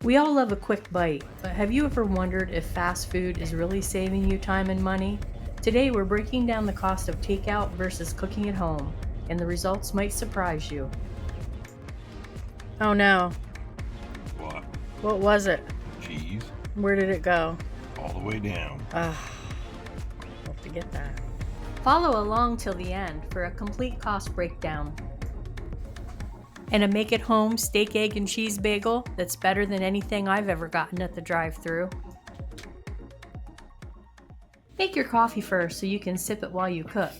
We all love a quick bite, but have you ever wondered if fast food is really saving you time and money? Today we're breaking down the cost of takeout versus cooking at home, and the results might surprise you. Oh no, What? what was it? Cheese Where did it go? all the way down. I'll have to get that. Follow along till the end for a complete cost breakdown. And a make-at-home steak, egg, and cheese bagel that's better than anything I've ever gotten at the drive-thru. Make your coffee first so you can sip it while you cook.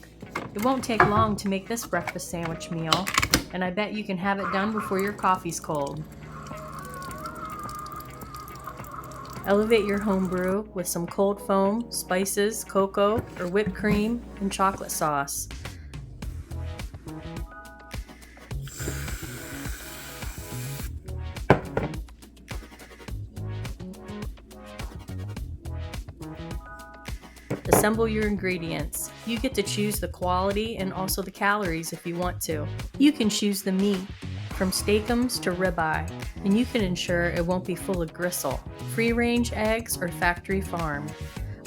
It won't take long to make this breakfast sandwich meal, and I bet you can have it done before your coffee's cold. Elevate your home brew with some cold foam, spices, cocoa, or whipped cream, and chocolate sauce. Assemble your ingredients. You get to choose the quality and also the calories if you want to. You can choose the meat, from steakums to ribeye, and you can ensure it won't be full of gristle. Free-range eggs or factory farm.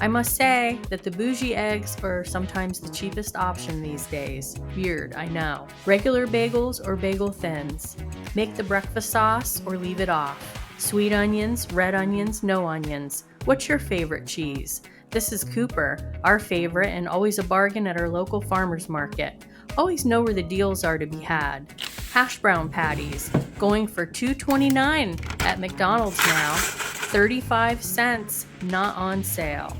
I must say that the bougie eggs are sometimes the cheapest option these days. Weird, I know. Regular bagels or bagel thins. Make the breakfast sauce or leave it off. Sweet onions, red onions, no onions. What's your favorite cheese? This is Cooper, our favorite and always a bargain at our local farmer's market. Always know where the deals are to be had. Hashbrown patties, going for $2.29 at McDonald's now, 35 cents, not on sale.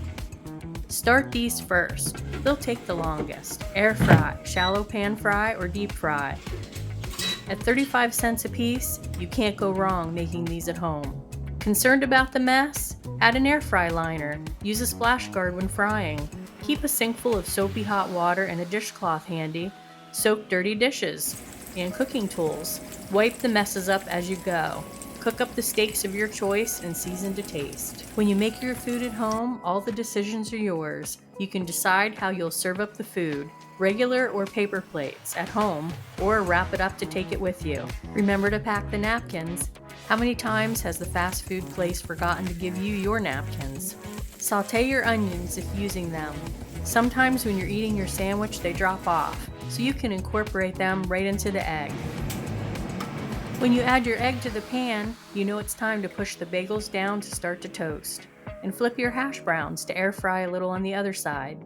Start these first. They'll take the longest. Air fry, shallow pan fry, or deep fry. At 35 cents a piece, you can't go wrong making these at home. Concerned about the mess? Add an air fry liner. Use a splash guard when frying. Keep a sink full of soapy hot water and a dishcloth handy. Soak dirty dishes and cooking tools. Wipe the messes up as you go. Cook up the steaks of your choice and season to taste. When you make your food at home, all the decisions are yours. You can decide how you'll serve up the food, regular or paper plates, at home, or wrap it up to take it with you. Remember to pack the napkins. How many times has the fast food place forgotten to give you your napkins? Sauté your onions if using them. Sometimes when you're eating your sandwich, they drop off, so you can incorporate them right into the egg. When you add your egg to the pan, you know it's time to push the bagels down to start to toast, and flip your hash browns to air fry a little on the other side.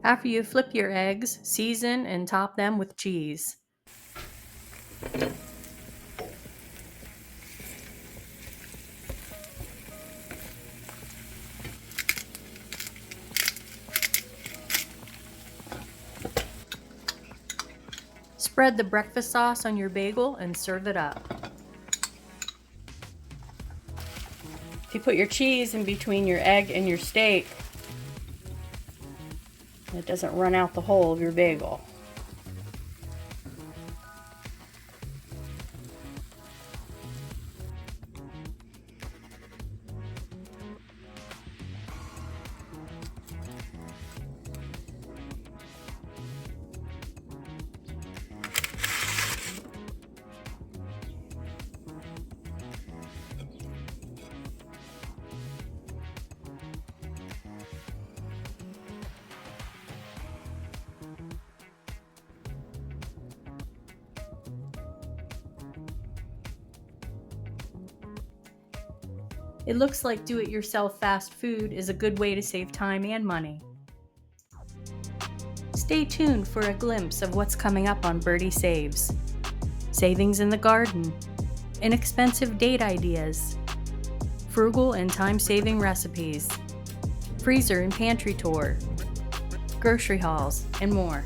After you flip your eggs, season and top them with cheese. Spread the breakfast sauce on your bagel and serve it up. If you put your cheese in between your egg and your steak, it doesn't run out the whole of your bagel. It looks like do-it-yourself fast food is a good way to save time and money. Stay tuned for a glimpse of what's coming up on Birdie Saves. Savings in the garden, inexpensive date ideas, frugal and time-saving recipes, freezer and pantry tour, grocery hauls, and more.